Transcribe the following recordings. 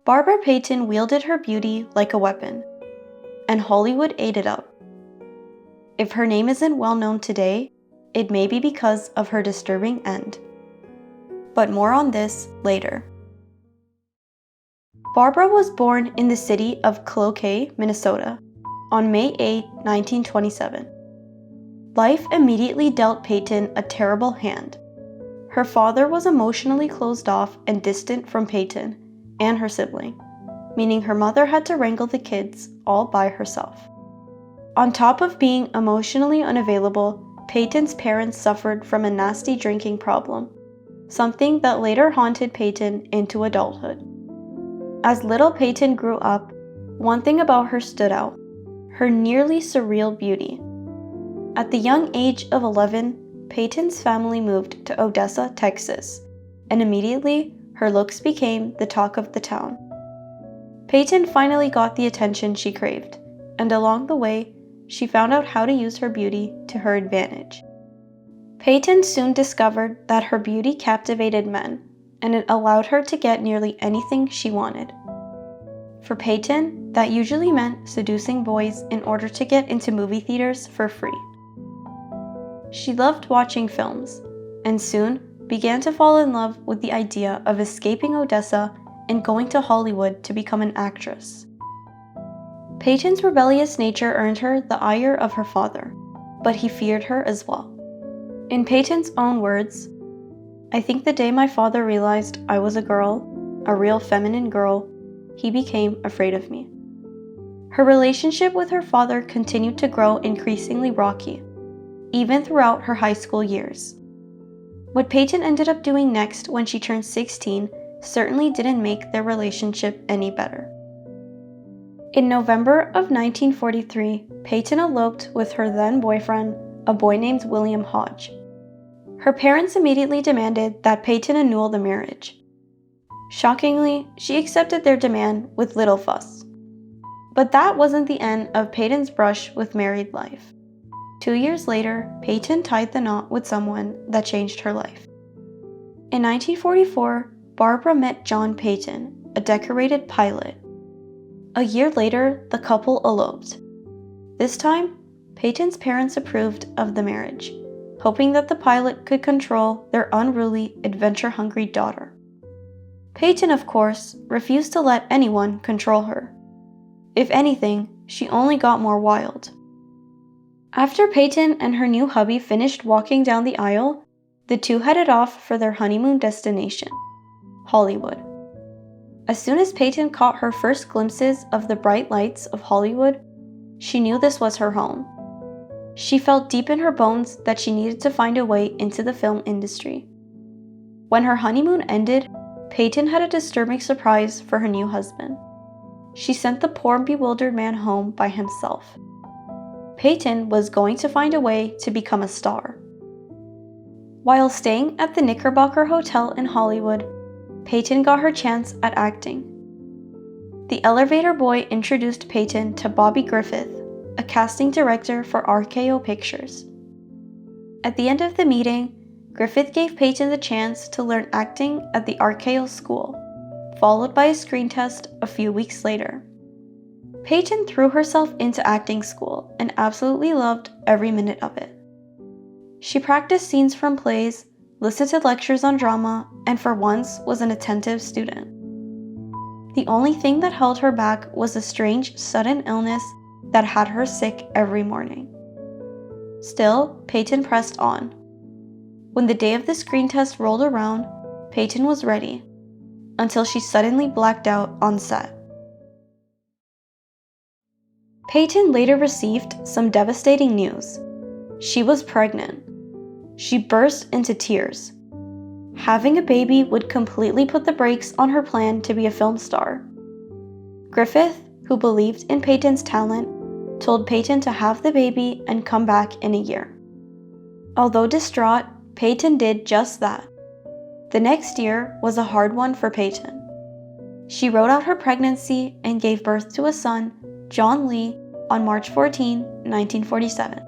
Barbara Payton wielded her beauty like a weapon, and Hollywood ate it up. If her name isn't well known today, it may be because of her disturbing end. But more on this later. Barbara was born in the city of Cloquet, Minnesota, on May 8, 1927. Life immediately dealt Payton a terrible hand. Her father was emotionally closed off and distant from Payton and her sibling, meaning her mother had to wrangle the kids all by herself. On top of being emotionally unavailable, Payton's parents suffered from a nasty drinking problem, something that later haunted Payton into adulthood. As little Payton grew up, one thing about her stood out: her nearly surreal beauty. At the young age of 11, Payton's family moved to Odessa, Texas, and immediately her looks became the talk of the town. Payton finally got the attention she craved, and along the way, she found out how to use her beauty to her advantage. Payton soon discovered that her beauty captivated men, and it allowed her to get nearly anything she wanted. For Payton, that usually meant seducing boys in order to get into movie theaters for free. She loved watching films, and soon began to fall in love with the idea of escaping Odessa and going to Hollywood to become an actress. Payton's rebellious nature earned her the ire of her father, but he feared her as well. In Payton's own words, "I think the day my father realized I was a girl, a real feminine girl, he became afraid of me." Her relationship with her father continued to grow increasingly rocky, even throughout her high school years. What Payton ended up doing next when she turned 16 certainly didn't make their relationship any better. In November of 1943, Payton eloped with her then boyfriend, a boy named William Hodge. Her parents immediately demanded that Payton annul the marriage. Shockingly, she accepted their demand with little fuss. But that wasn't the end of Payton's brush with married life. 2 years later, Payton tied the knot with someone that changed her life. In 1944, Barbara met John Payton, a decorated pilot. A year later, the couple eloped. This time, Payton's parents approved of the marriage, hoping that the pilot could control their unruly, adventure-hungry daughter. Payton, of course, refused to let anyone control her. If anything, she only got more wild. After Payton and her new hubby finished walking down the aisle, the two headed off for their honeymoon destination, Hollywood. As soon as Payton caught her first glimpses of the bright lights of Hollywood, she knew this was her home. She felt deep in her bones that she needed to find a way into the film industry. When her honeymoon ended, Payton had a disturbing surprise for her new husband. She sent the poor bewildered man home by himself. Payton was going to find a way to become a star. While staying at the Knickerbocker Hotel in Hollywood, Payton got her chance at acting. The elevator boy introduced Payton to Bobby Griffith, a casting director for RKO Pictures. At the end of the meeting, Griffith gave Payton the chance to learn acting at the RKO school, followed by a screen test a few weeks later. Payton threw herself into acting school and absolutely loved every minute of it. She practiced scenes from plays, listened to lectures on drama, and for once was an attentive student. The only thing that held her back was a strange, sudden illness that had her sick every morning. Still, Payton pressed on. When the day of the screen test rolled around, Payton was ready, until she suddenly blacked out on set. Payton later received some devastating news. She was pregnant. She burst into tears. Having a baby would completely put the brakes on her plan to be a film star. Griffith, who believed in Payton's talent, told Payton to have the baby and come back in a year. Although distraught, Payton did just that. The next year was a hard one for Payton. She wrote out her pregnancy and gave birth to a son, John Lee, on March 14, 1947.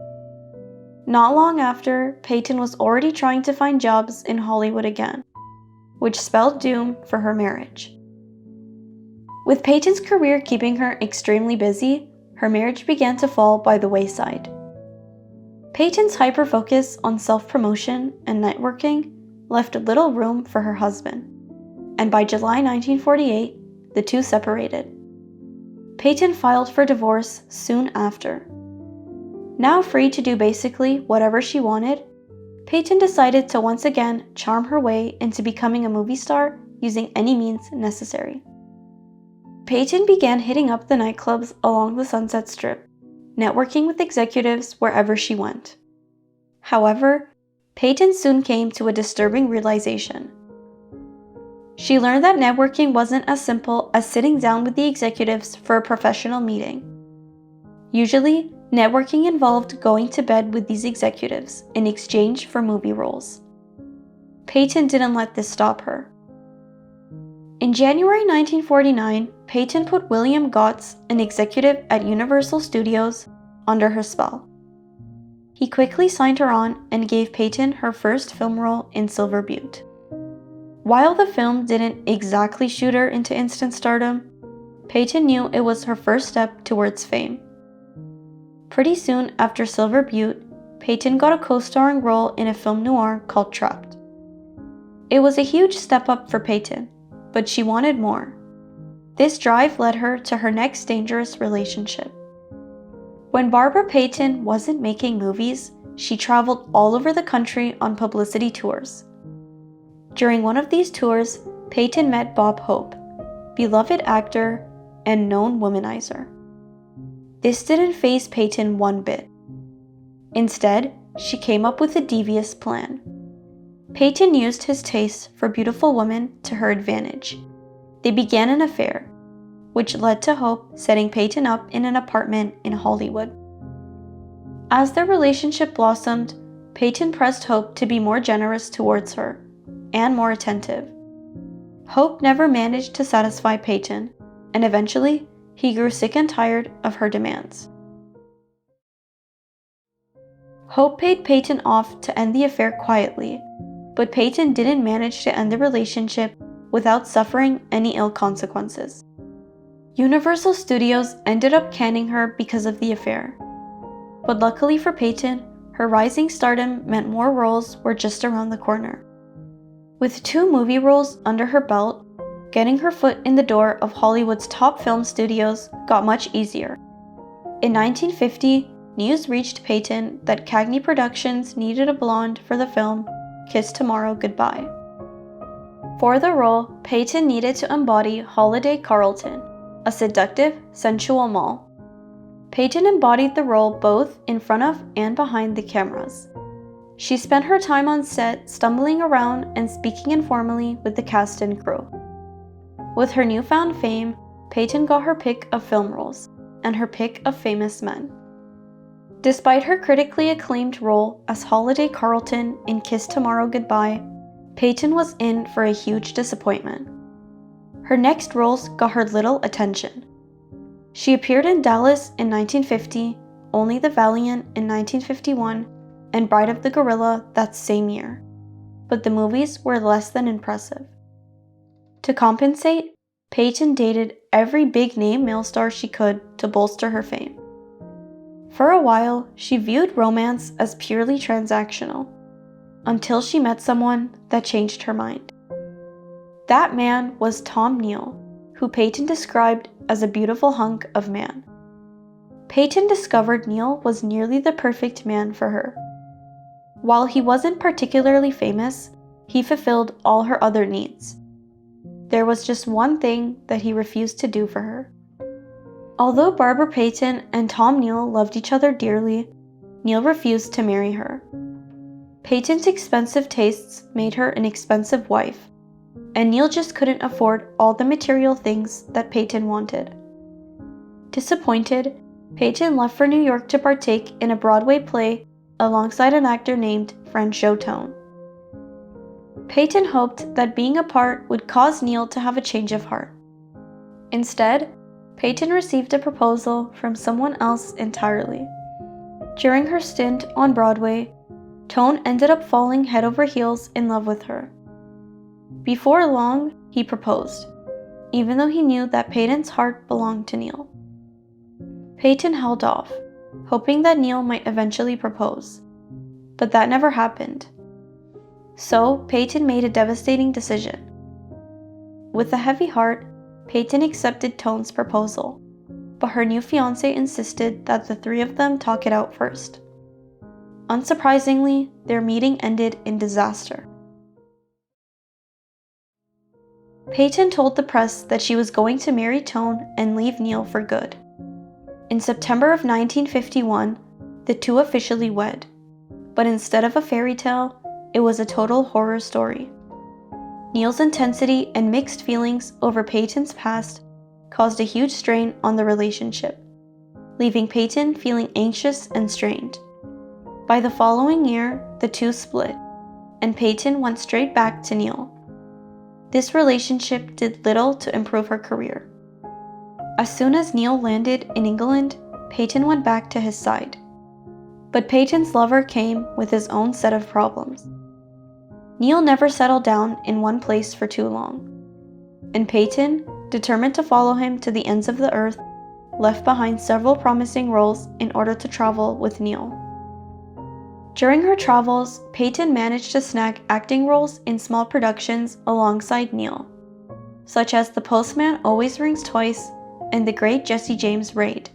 Not long after, Payton was already trying to find jobs in Hollywood again, which spelled doom for her marriage. With Payton's career keeping her extremely busy, her marriage began to fall by the wayside. Payton's hyper-focus on self-promotion and networking left little room for her husband, and by July 1948, the two separated. Payton filed for divorce soon after. Now free to do basically whatever she wanted, Payton decided to once again charm her way into becoming a movie star using any means necessary. Payton began hitting up the nightclubs along the Sunset Strip, networking with executives wherever she went. However, Payton soon came to a disturbing realization. She learned that networking wasn't as simple as sitting down with the executives for a professional meeting. Usually, networking involved going to bed with these executives in exchange for movie roles. Payton didn't let this stop her. In January 1949, Payton put William Gotts, an executive at Universal Studios, under her spell. He quickly signed her on and gave Payton her first film role in Silver Butte. While the film didn't exactly shoot her into instant stardom, Payton knew it was her first step towards fame. Pretty soon after Silver Butte, Payton got a co-starring role in a film noir called Trapped. It was a huge step up for Payton, but she wanted more. This drive led her to her next dangerous relationship. When Barbara Payton wasn't making movies, she traveled all over the country on publicity tours. During one of these tours, Payton met Bob Hope, beloved actor and known womanizer. This didn't faze Payton one bit. Instead, she came up with a devious plan. Payton used his taste for beautiful women to her advantage. They began an affair, which led to Hope setting Payton up in an apartment in Hollywood. As their relationship blossomed, Payton pressed Hope to be more generous towards her and more attentive. Hope never managed to satisfy Payton, and eventually, he grew sick and tired of her demands. Hope paid Payton off to end the affair quietly, but Payton didn't manage to end the relationship without suffering any ill consequences. Universal Studios ended up canning her because of the affair. But luckily for Payton, her rising stardom meant more roles were just around the corner. With 2 movie roles under her belt, getting her foot in the door of Hollywood's top film studios got much easier. In 1950, news reached Payton that Cagney Productions needed a blonde for the film Kiss Tomorrow Goodbye. For the role, Payton needed to embody Holiday Carlton, a seductive, sensual moll. Payton embodied the role both in front of and behind the cameras. She spent her time on set stumbling around and speaking informally with the cast and crew. With her newfound fame, Payton got her pick of film roles and her pick of famous men. Despite her critically acclaimed role as Holiday Carlton in Kiss Tomorrow Goodbye, Payton was in for a huge disappointment. Her next roles got her little attention. She appeared in Dallas in 1950, Only the Valiant in 1951, and Bride of the Gorilla that same year, but the movies were less than impressive. To compensate, Payton dated every big-name male star she could to bolster her fame. For a while, she viewed romance as purely transactional, until she met someone that changed her mind. That man was Tom Neal, who Payton described as a beautiful hunk of man. Payton discovered Neal was nearly the perfect man for her. While he wasn't particularly famous, he fulfilled all her other needs. There was just one thing that he refused to do for her. Although Barbara Payton and Tom Neal loved each other dearly, Neal refused to marry her. Payton's expensive tastes made her an expensive wife, and Neal just couldn't afford all the material things that Payton wanted. Disappointed, Payton left for New York to partake in a Broadway play alongside an actor named Franchot Tone. Payton hoped that being apart would cause Neal to have a change of heart. Instead, Payton received a proposal from someone else entirely. During her stint on Broadway, Tone ended up falling head over heels in love with her. Before long, he proposed. even though he knew that Payton's heart belonged to Neil. Payton held off, hoping that Neil might eventually propose, but that never happened. So Payton made a devastating decision. With a heavy heart, Payton accepted Tone's proposal, but her new fiancé insisted that the three of them talk it out first. Unsurprisingly, their meeting ended in disaster. Payton told the press that she was going to marry Tone and leave Neil for good. In September of 1951, the two officially wed, but instead of a fairy tale, it was a total horror story. Neil's intensity and mixed feelings over Payton's past caused a huge strain on the relationship, leaving Payton feeling anxious and strained. By the following year, the two split, and Payton went straight back to Neil. This relationship did little to improve her career. As soon as Neil landed in England, Payton went back to his side. But Payton's lover came with his own set of problems. Neil never settled down in one place for too long, and Payton, determined to follow him to the ends of the earth, left behind several promising roles in order to travel with Neil. During her travels, Payton managed to snag acting roles in small productions alongside Neil, such as The Postman Always Rings Twice and The Great Jesse James Raid.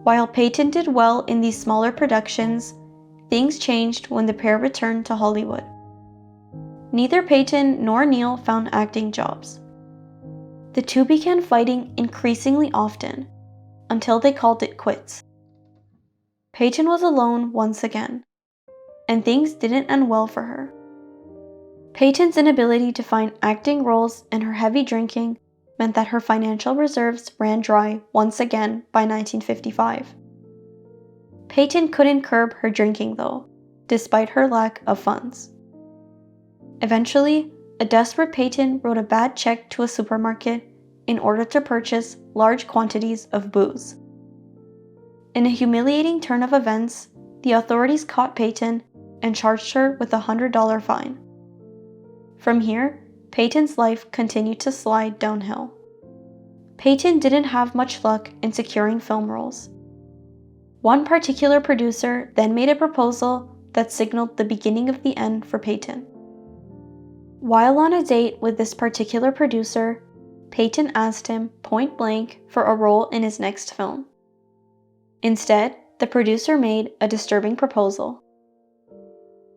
While Payton did well in these smaller productions, things changed when the pair returned to Hollywood. Neither Payton nor Neil found acting jobs. The two began fighting increasingly often, until they called it quits. Payton was alone once again, and things didn't end well for her. Payton's inability to find acting roles and her heavy drinking meant that her financial reserves ran dry once again by 1955. Payton couldn't curb her drinking though, despite her lack of funds. Eventually, a desperate Payton wrote a bad check to a supermarket in order to purchase large quantities of booze. In a humiliating turn of events, the authorities caught Payton and charged her with a $100 fine. From here, Payton's life continued to slide downhill. Payton didn't have much luck in securing film roles. One particular producer then made a proposal that signaled the beginning of the end for Payton. While on a date with this particular producer, Payton asked him point blank for a role in his next film. Instead, the producer made a disturbing proposal.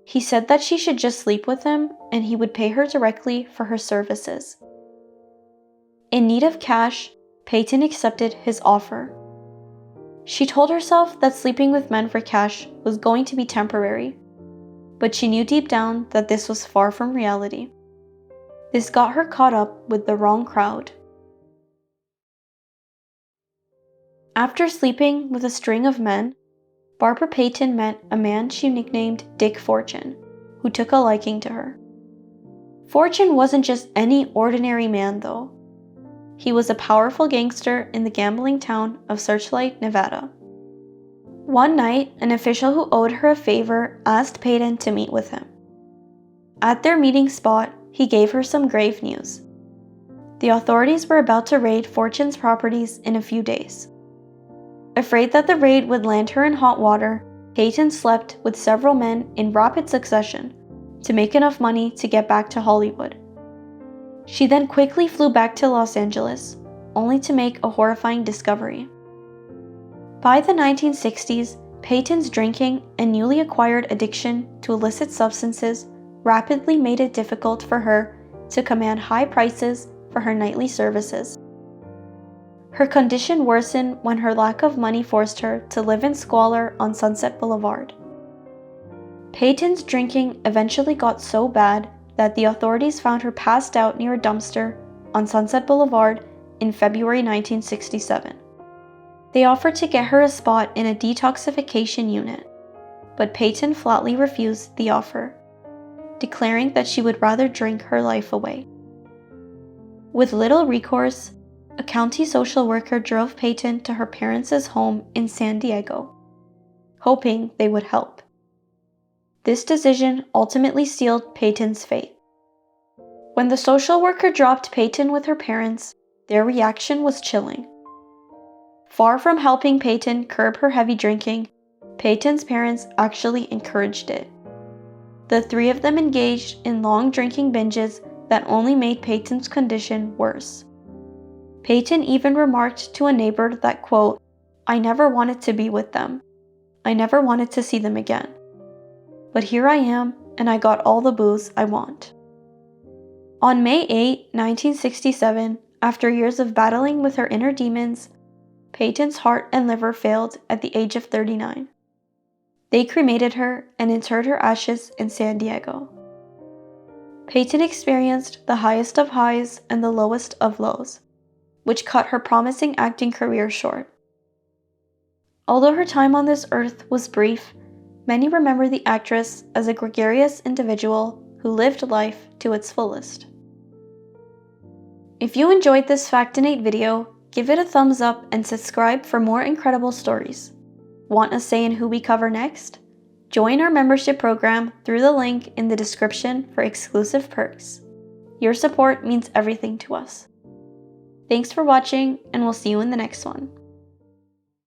He said that she should just sleep with him and he would pay her directly for her services. In need of cash, Payton accepted his offer. She told herself that sleeping with men for cash was going to be temporary, but she knew deep down that this was far from reality. This got her caught up with the wrong crowd. After sleeping with a string of men, Barbara Payton met a man she nicknamed Dick Fortune, who took a liking to her. Fortune wasn't just any ordinary man though. He was a powerful gangster in the gambling town of Searchlight, Nevada. One night, an official who owed her a favor asked Payton to meet with him. At their meeting spot, he gave her some grave news. The authorities were about to raid Fortune's properties in a few days. Afraid that the raid would land her in hot water, Payton slept with several men in rapid succession to make enough money to get back to Hollywood. She then quickly flew back to Los Angeles, only to make a horrifying discovery. By the 1960s, Payton's drinking and newly acquired addiction to illicit substances rapidly made it difficult for her to command high prices for her nightly services. Her condition worsened when her lack of money forced her to live in squalor on Sunset Boulevard. Payton's drinking eventually got so bad that the authorities found her passed out near a dumpster on Sunset Boulevard in February 1967. They offered to get her a spot in a detoxification unit, but Payton flatly refused the offer, declaring that she would rather drink her life away. With little recourse, a county social worker drove Payton to her parents' home in San Diego, hoping they would help. This decision ultimately sealed Payton's fate. When the social worker dropped Payton with her parents, their reaction was chilling. Far from helping Payton curb her heavy drinking, Payton's parents actually encouraged it. The three of them engaged in long drinking binges that only made Payton's condition worse. Payton even remarked to a neighbor that, quote, "I never wanted to be with them. I never wanted to see them again. But here I am, and I got all the booze I want." On May 8, 1967, after years of battling with her inner demons, Payton's heart and liver failed at the age of 39. They cremated her and interred her ashes in San Diego. Payton experienced the highest of highs and the lowest of lows, which cut her promising acting career short. Although her time on this earth was brief, many remember the actress as a gregarious individual who lived life to its fullest. If you enjoyed this Factinate video, give it a thumbs up and subscribe for more incredible stories. Want a say in who we cover next? Join our membership program through the link in the description for exclusive perks. Your support means everything to us. Thanks for watching, and we'll see you in the next one.